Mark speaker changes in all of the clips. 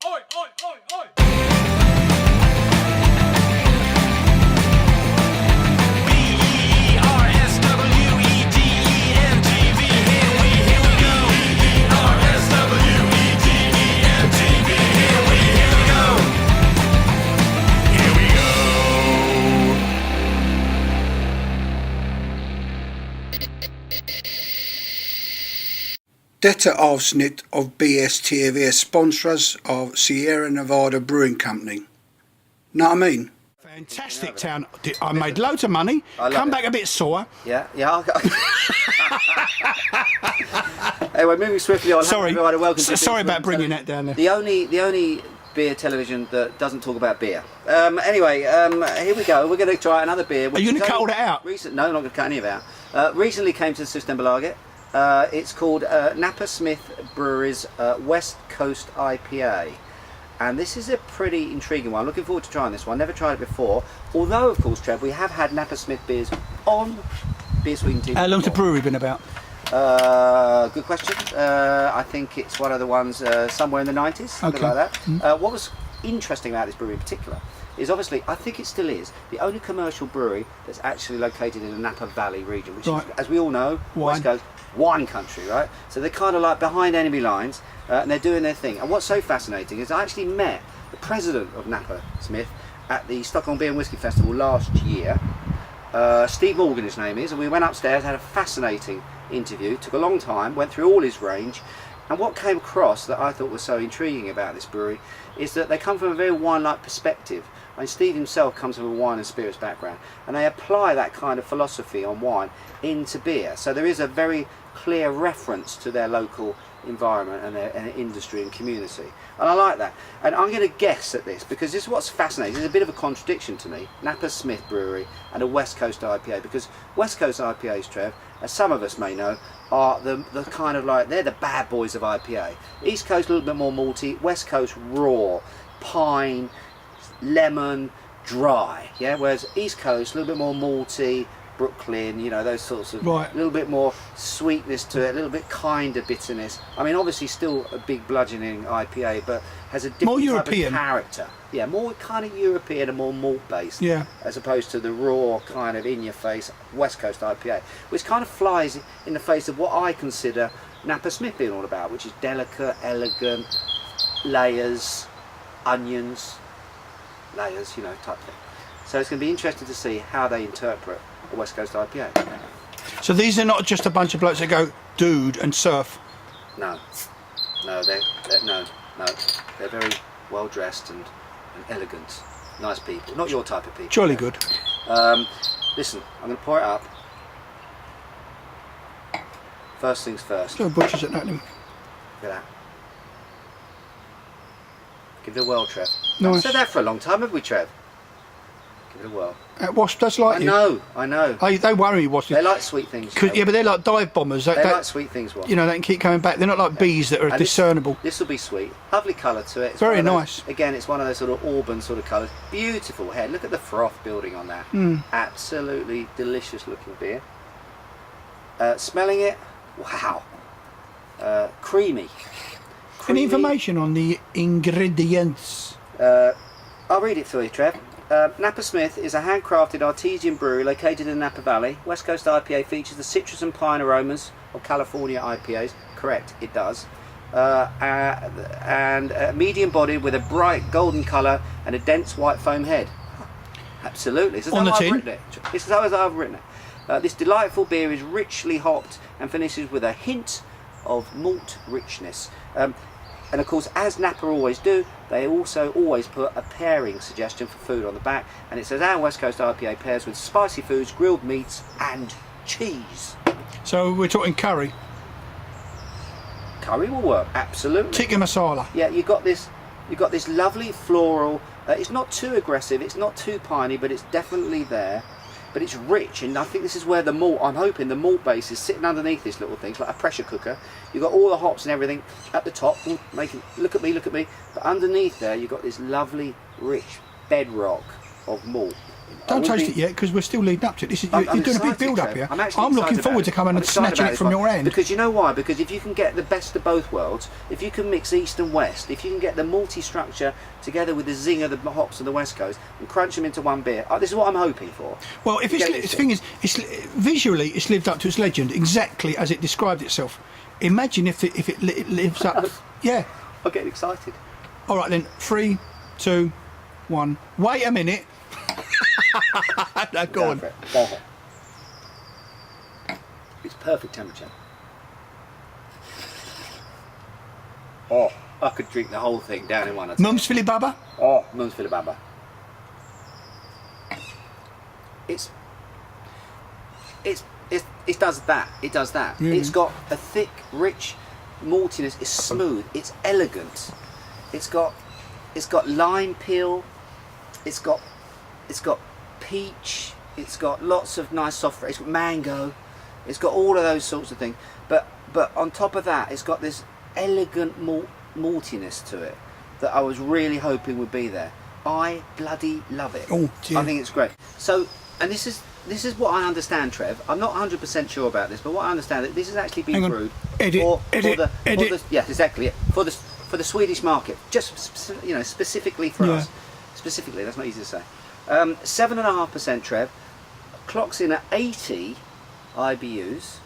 Speaker 1: Oi, oi, oi, oi!
Speaker 2: Detta avsnitt av BSTV sponsors av Sierra Nevada Brewing Company. Know what I mean?
Speaker 3: Fantastic town. I made loads of money. Come back a bit sore.
Speaker 4: Yeah. Anyway, moving swiftly on.
Speaker 3: Sorry.
Speaker 4: Hello, everyone, and welcome to
Speaker 3: Sorry
Speaker 4: Beer
Speaker 3: about bringing that down there.
Speaker 4: The only beer television that doesn't talk about beer. Anyway, here we go. We're going to try another beer.
Speaker 3: Are you going to cut all that out?
Speaker 4: No, I'm not going to cut any of it out. Recently came to the Systembolaget. It's called Napa Smith Brewery's West Coast IPA. And this is a pretty intriguing one. I'm looking forward to trying this one. Never tried it before. Although, of course, Trev, we have had Napa Smith beers on Beer Sweetened Tea.
Speaker 3: How long's the brewery been about?
Speaker 4: Good question. I think it's one of the ones somewhere in the 90s, something like that. What was interesting about this brewery in particular is obviously, I think it still is, the only commercial brewery that's actually located in the Napa Valley region, which is, as we all know, West Coast, wine country, right? So they're kind of like behind enemy lines, and they're doing their thing. And what's so fascinating is I actually met the president of Napa Smith at the Stockholm Beer and Whiskey Festival last year. Steve Morgan, his name is, and we went upstairs, had a fascinating interview, took a long time, went through all his range. And what came across that I thought was so intriguing about this brewery is that they come from a very wine-like perspective. I mean, Steve himself comes from a wine and spirits background, and they apply that kind of philosophy on wine into beer. So there is a very clear reference to their local environment and their industry and community. And I like that. And I'm going to guess at this because this is what's fascinating. It's a bit of a contradiction to me. Napa Smith Brewery and a West Coast IPA, because West Coast IPAs, Trev, as some of us may know, are the kind of like, they're the bad boys of IPA. East Coast a little bit more malty, West Coast raw, pine, lemon, dry. Yeah, whereas East Coast a little bit more malty, Brooklyn, you know, those sorts of, a little bit more sweetness to it, a little bit kinder bitterness. I mean, obviously still a big bludgeoning IPA, but has a different type of character. Yeah, more kind of European and more malt based, as opposed to the raw kind of in your face West Coast IPA, which kind of flies in the face of what I consider Napa Smith being all about, which is delicate, elegant, layers, onions, layers, you know, type thing. So it's going to be interesting to see how they interpret a West Coast IPA.
Speaker 3: So these are not just a bunch of blokes that go dude and surf?
Speaker 4: No, they're very well dressed and elegant, nice people. Not your type of people.
Speaker 3: Jolly good.
Speaker 4: Listen, I'm going to pour it up. First things first.
Speaker 3: No butchers at that.
Speaker 4: Look at that. Give it a whirl, Trev.
Speaker 3: Nice.
Speaker 4: I've said that for a long time, have we, Trev? Give it a whirl.
Speaker 3: Wasp does like you.
Speaker 4: I know.
Speaker 3: They worry me, wasps.
Speaker 4: They like sweet things.
Speaker 3: Yeah, but they're like dive bombers.
Speaker 4: They like sweet things, Wasp.
Speaker 3: You know, they can keep coming back. They're not like bees that are discernible.
Speaker 4: This will be sweet. Lovely colour to it. It's
Speaker 3: very nice.
Speaker 4: Again, it's one of those sort of auburn sort of colours. Beautiful head. Look at the froth building on that. Absolutely delicious looking beer. Smelling it, wow. Creamy.
Speaker 3: Any information on the ingredients?
Speaker 4: I'll read it for you, Trev. Napa Smith is a handcrafted artesian brewery located in the Napa Valley. West Coast IPA features the citrus and pine aromas of California IPAs. Correct, it does. And medium bodied with a bright golden colour and a dense white foam head. Absolutely. This is how I've written it. This is how I've written it. This delightful beer is richly hopped and finishes with a hint of malt richness. And of course, as Napa always do, they also always put a pairing suggestion for food on the back, and it says our West Coast IPA pairs with spicy foods, grilled meats and cheese.
Speaker 3: So we're talking curry?
Speaker 4: Curry will work, absolutely.
Speaker 3: Tikka masala.
Speaker 4: Yeah, you've got this lovely floral, it's not too aggressive, it's not too piney, but it's definitely there. But it's rich, and I think this is where the malt, I'm hoping the malt base is sitting underneath this little thing. It's like a pressure cooker. You've got all the hops and everything at the top, making, look at me. But underneath there, you've got this lovely, rich bedrock of malt.
Speaker 3: Don't taste it yet because we're still leading up to it. This is, you're doing a big
Speaker 4: excited,
Speaker 3: build up
Speaker 4: Trev.
Speaker 3: here.
Speaker 4: I'm actually
Speaker 3: I'm looking
Speaker 4: excited
Speaker 3: forward
Speaker 4: about
Speaker 3: to coming
Speaker 4: I'm
Speaker 3: and
Speaker 4: excited
Speaker 3: snatching
Speaker 4: about
Speaker 3: it
Speaker 4: this
Speaker 3: from
Speaker 4: one.
Speaker 3: your end.
Speaker 4: Because you know why? Because if you can get the best of both worlds, if you can mix East and West, if you can get the malty structure together with the zing of the hops of the West Coast and crunch them into one beer, this is what I'm hoping for.
Speaker 3: Well, if it's, the thing is, visually, it's lived up to its legend exactly as it described itself. Imagine if it lives up. Yeah.
Speaker 4: I'm getting excited.
Speaker 3: All right then, 3, 2, 1. Wait a minute. No, go on.
Speaker 4: For it. Go for it. It's perfect temperature. Oh, I could drink the whole thing down in one.
Speaker 3: Mums Philly Baba?
Speaker 4: Oh, Mums Philly Baba. It does that. It does that.
Speaker 3: Mm.
Speaker 4: It's got a thick, rich maltiness. It's smooth. It's elegant. It's got lime peel. It's got peach. It's got lots of nice soft fruit. It's got mango. It's got all of those sorts of things. But on top of that, it's got this elegant maltiness to it that I was really hoping would be there. I bloody love it.
Speaker 3: Oh, dear.
Speaker 4: I think it's great. So, and this is what I understand, Trev. I'm not 100% sure about this, but what I understand that this has actually been brewed for the yeah, exactly, for the Swedish market, just specifically for us. Specifically, that's not easy to say. 7.5%, Trev. Clocks in at 80 IBUs.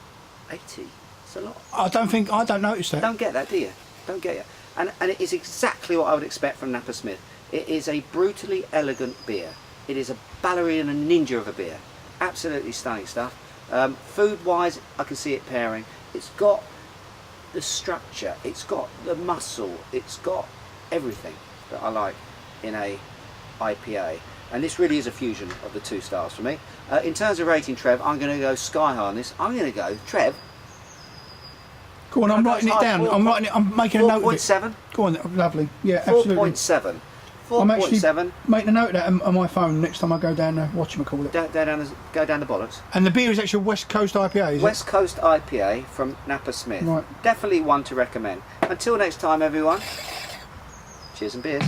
Speaker 4: 80. It's a lot.
Speaker 3: I don't notice that.
Speaker 4: Don't get that, do you? Don't get it. And it is exactly what I would expect from Napa Smith. It is a brutally elegant beer. It is a ballerina ninja of a beer. Absolutely stunning stuff. Food-wise, I can see it pairing. It's got the structure. It's got the muscle. It's got everything that I like in a IPA. And this really is a fusion of the two styles for me. In terms of rating, Trev, I'm going to go sky high on this. I'm going to go, Trev.
Speaker 3: Go on, I'm writing it down. I'm making a note of it.
Speaker 4: 4.7.
Speaker 3: Go on, lovely. Yeah, absolutely.
Speaker 4: 4.7.
Speaker 3: I'm actually
Speaker 4: 4.7.
Speaker 3: making a note of that on my phone next time I go down there, whatchamacallit.
Speaker 4: Go down the bollocks.
Speaker 3: And the beer is actually a West Coast IPA, is
Speaker 4: West Coast IPA from Napa Smith.
Speaker 3: Right.
Speaker 4: Definitely one to recommend. Until next time, everyone. Cheers and beers.